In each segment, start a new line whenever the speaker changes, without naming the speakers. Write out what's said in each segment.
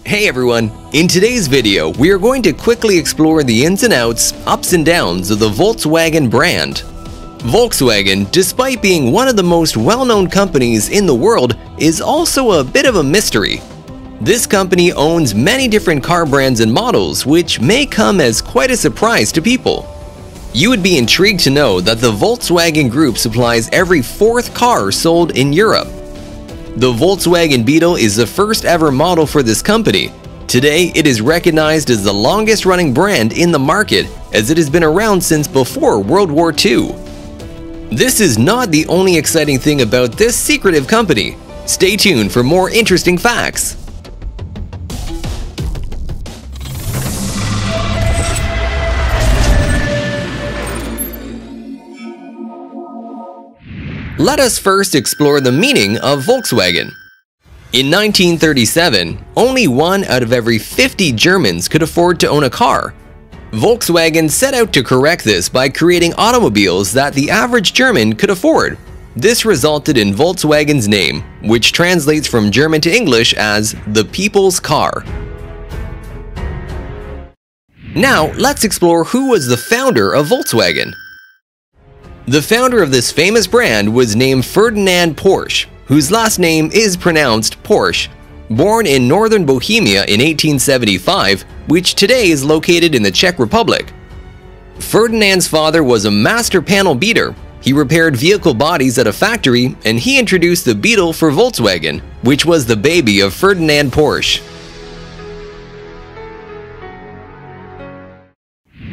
Hey everyone! In today's video, we are going to quickly explore the ins and outs, ups and downs of the Volkswagen brand. Volkswagen, despite being one of the most well-known companies in the world, is also a bit of a mystery. This company owns many different car brands and models, which may come as quite a surprise to people. You would be intrigued to know that the Volkswagen Group supplies every fourth car sold in Europe. The Volkswagen-Beetle is the first ever model for this company. Today, it is recognized as the longest running brand in the market, as it has been around since before World War II. This is not the only exciting thing about this secretive company. Stay tuned for more interesting facts. Let us first explore the meaning of Volkswagen. In 1937, only 1 out of every 50 Germans could afford to own a car. Volkswagen set out to correct this by creating automobiles that the average German could afford. This resulted in Volkswagen's name, which translates from German to English as the people's car. Now, let's explore who was the founder of Volkswagen. The founder of this famous brand was named Ferdinand Porsche, whose last name is pronounced Porsche. Born in northern Bohemia in 1875, which today is located in the Czech Republic. Ferdinand's father was a master panel beater. He repaired vehicle bodies at a factory, and he introduced the Beetle for Volkswagen, which was the baby of Ferdinand Porsche.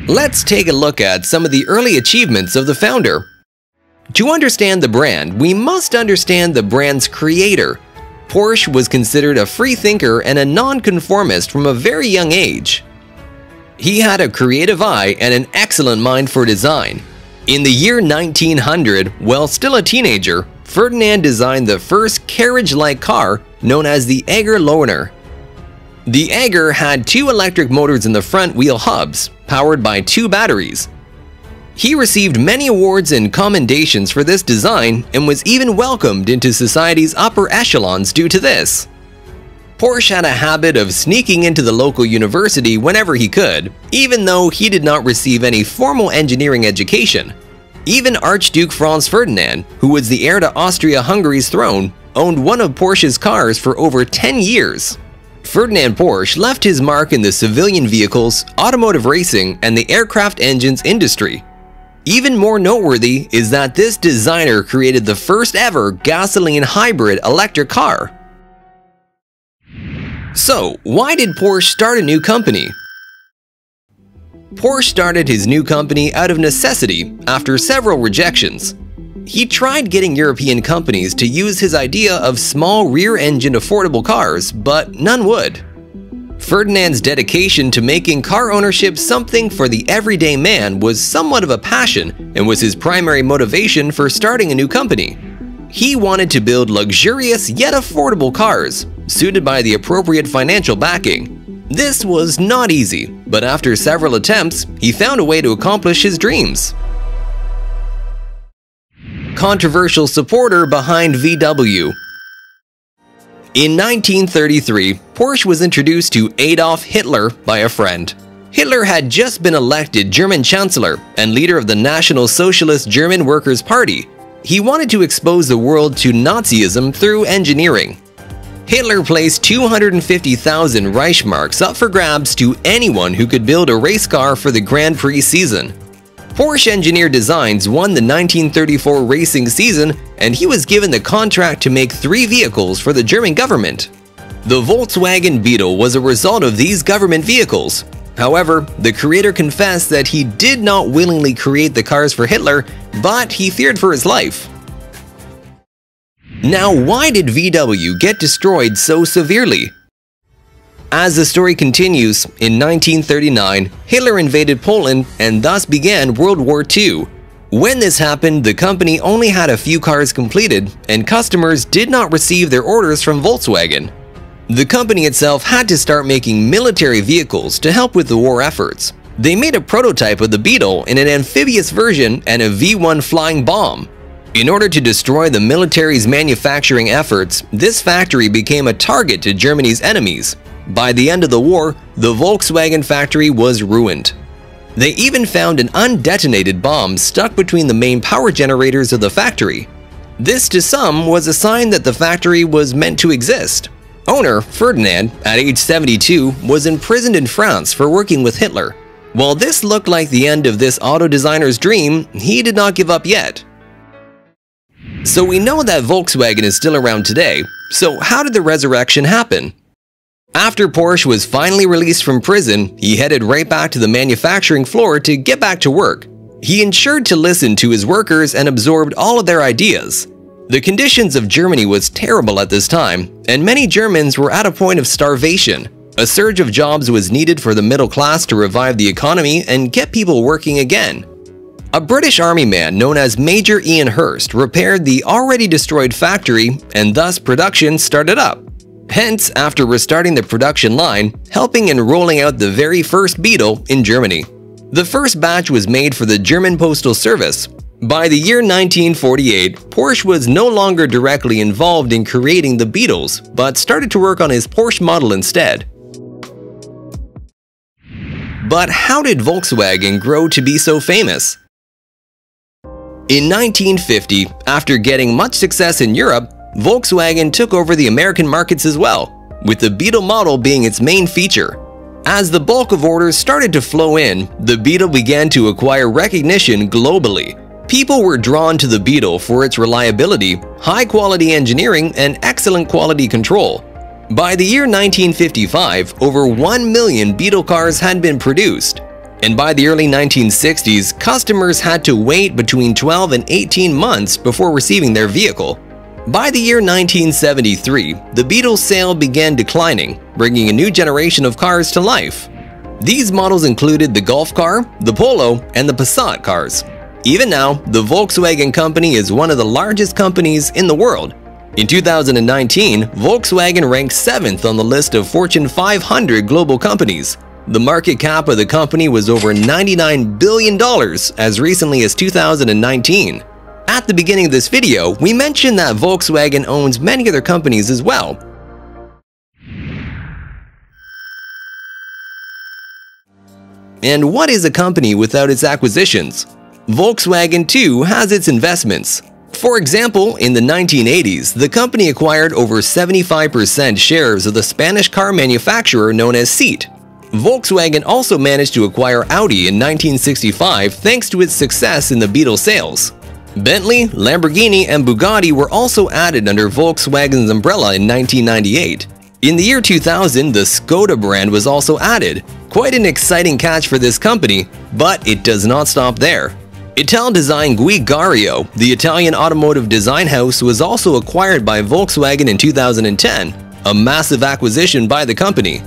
Let's take a look at some of the early achievements of the founder. To understand the brand, we must understand the brand's creator. Porsche was considered a free thinker and a nonconformist from a very young age. He had a creative eye and an excellent mind for design. In the year 1900, while still a teenager, Ferdinand designed the first carriage-like car known as the Egger Lohner. The Egger had 2 electric motors in the front wheel hubs, powered by 2 batteries. He received many awards and commendations for this design and was even welcomed into society's upper echelons due to this. Porsche had a habit of sneaking into the local university whenever he could, even though he did not receive any formal engineering education. Even Archduke Franz Ferdinand, who was the heir to Austria-Hungary's throne, owned one of Porsche's cars for over 10 years. Ferdinand Porsche left his mark in the civilian vehicles, automotive racing, and the aircraft engines industry. Even more noteworthy is that this designer created the first ever gasoline hybrid electric car. So, why did Porsche start a new company? Porsche started his new company out of necessity after several rejections. He tried getting European companies to use his idea of small rear-engine affordable cars, but none would. Ferdinand's dedication to making car ownership something for the everyday man was somewhat of a passion and was his primary motivation for starting a new company. He wanted to build luxurious yet affordable cars, suited by the appropriate financial backing. This was not easy, but after several attempts, he found a way to accomplish his dreams. Controversial supporter behind VW. In 1933, Porsche was introduced to Adolf Hitler by a friend. Hitler had just been elected German Chancellor and leader of the National Socialist German Workers' Party. He wanted to expose the world to Nazism through engineering. Hitler placed 250,000 Reichsmarks up for grabs to anyone who could build a race car for the Grand Prix season. Porsche engineered designs won the 1934 racing season, and he was given the contract to make 3 vehicles for the German government. The Volkswagen-Beetle was a result of these government vehicles. However, the creator confessed that he did not willingly create the cars for Hitler, but he feared for his life. Now, why did VW get destroyed so severely? As the story continues, in 1939, Hitler invaded Poland and thus began World War II. When this happened, the company only had a few cars completed, and customers did not receive their orders from Volkswagen. The company itself had to start making military vehicles to help with the war efforts. They made a prototype of the Beetle in an amphibious version and a V1 flying bomb. In order to destroy the military's manufacturing efforts, this factory became a target to Germany's enemies. By the end of the war, the Volkswagen factory was ruined. They even found an undetonated bomb stuck between the main power generators of the factory. This, to some, was a sign that the factory was meant to exist. Owner, Ferdinand, at age 72, was imprisoned in France for working with Hitler. While this looked like the end of this auto designer's dream, he did not give up yet. So we know that Volkswagen is still around today. So how did the resurrection happen? After Porsche was finally released from prison, he headed right back to the manufacturing floor to get back to work. He ensured to listen to his workers and absorbed all of their ideas. The conditions of Germany was terrible at this time, and many Germans were at a point of starvation. A surge of jobs was needed for the middle class to revive the economy and get people working again. A British army man known as Major Ian Hurst repaired the already destroyed factory, and thus production started up. Hence, after restarting the production line, helping in rolling out the very first Beetle in Germany. The first batch was made for the German Postal Service. By the year 1948, Porsche was no longer directly involved in creating the Beetles, but started to work on his Porsche model instead. But how did Volkswagen grow to be so famous? In 1950, after getting much success in Europe, Volkswagen took over the American markets as well, with the Beetle model being its main feature. As the bulk of orders started to flow in, the Beetle began to acquire recognition globally. People were drawn to the Beetle for its reliability, high-quality engineering, and excellent quality control. By the year 1955, over 1 million Beetle cars had been produced. And by the early 1960s, customers had to wait between 12 and 18 months before receiving their vehicle. By the year 1973, the Beetle sale began declining, bringing a new generation of cars to life. These models included the Golf car, the Polo, and the Passat cars. Even now, the Volkswagen company is one of the largest companies in the world. In 2019, Volkswagen ranked 7th on the list of Fortune 500 global companies. The market cap of the company was over $99 billion as recently as 2019. At the beginning of this video, we mentioned that Volkswagen owns many other companies as well. And what is a company without its acquisitions? Volkswagen too has its investments. For example, in the 1980s, the company acquired over 75% shares of the Spanish car manufacturer known as Seat. Volkswagen also managed to acquire Audi in 1965 thanks to its success in the Beetle sales. Bentley, Lamborghini, and Bugatti were also added under Volkswagen's umbrella in 1998. In the year 2000, the Skoda brand was also added. Quite an exciting catch for this company, but it does not stop there. Ital-Design Guigario, the Italian automotive design house, was also acquired by Volkswagen in 2010, a massive acquisition by the company.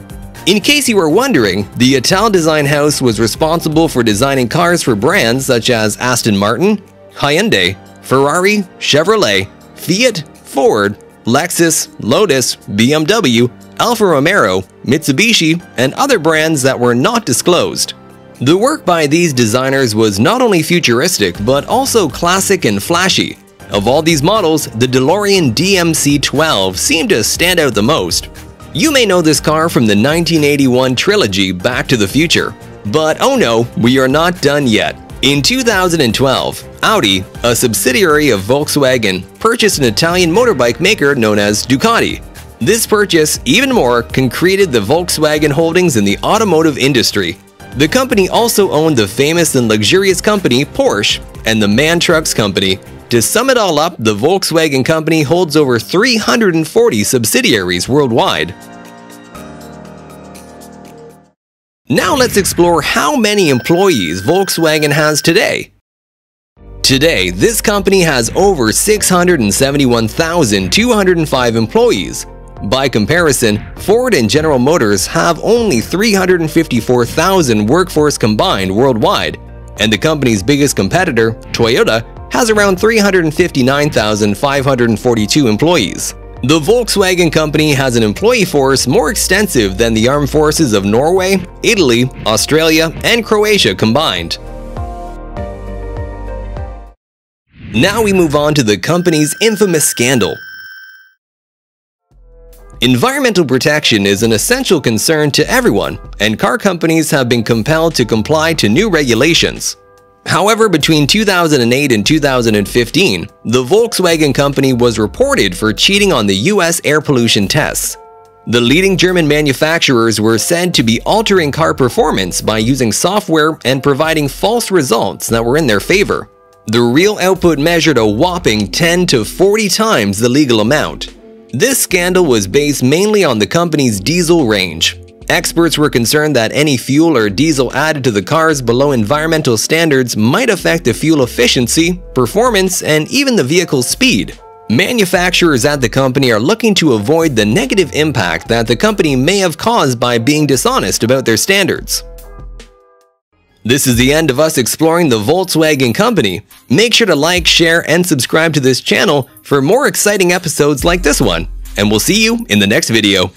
In case you were wondering, the Ital-Design house was responsible for designing cars for brands such as Aston Martin, Hyundai, Ferrari, Chevrolet, Fiat, Ford, Lexus, Lotus, BMW, Alfa Romeo, Mitsubishi, and other brands that were not disclosed. The work by these designers was not only futuristic but also classic and flashy. Of all these models, the DeLorean DMC-12 seemed to stand out the most. You may know this car from the 1981 trilogy Back to the Future. But oh no, we are not done yet. In 2012, Audi, a subsidiary of Volkswagen, purchased an Italian motorbike maker known as Ducati. This purchase, even more, concreted the Volkswagen holdings in the automotive industry. The company also owned the famous and luxurious company Porsche and the MAN Trucks company. To sum it all up, the Volkswagen company holds over 340 subsidiaries worldwide. Now let's explore how many employees Volkswagen has today. Today, this company has over 671,205 employees. By comparison, Ford and General Motors have only 354,000 workforce combined worldwide, and the company's biggest competitor, Toyota, has around 359,542 employees. The Volkswagen company has an employee force more extensive than the armed forces of Norway, Italy, Australia, and Croatia combined. Now we move on to the company's infamous scandal. Environmental protection is an essential concern to everyone, and car companies have been compelled to comply to new regulations. However, between 2008 and 2015, the Volkswagen company was reported for cheating on the US air pollution tests. The leading German manufacturers were said to be altering car performance by using software and providing false results that were in their favor. The real output measured a whopping 10 to 40 times the legal amount. This scandal was based mainly on the company's diesel range. Experts were concerned that any fuel or diesel added to the cars below environmental standards might affect the fuel efficiency, performance, and even the vehicle's speed. Manufacturers at the company are looking to avoid the negative impact that the company may have caused by being dishonest about their standards. This is the end of us exploring the Volkswagen company. Make sure to like, share, and subscribe to this channel for more exciting episodes like this one. And we'll see you in the next video.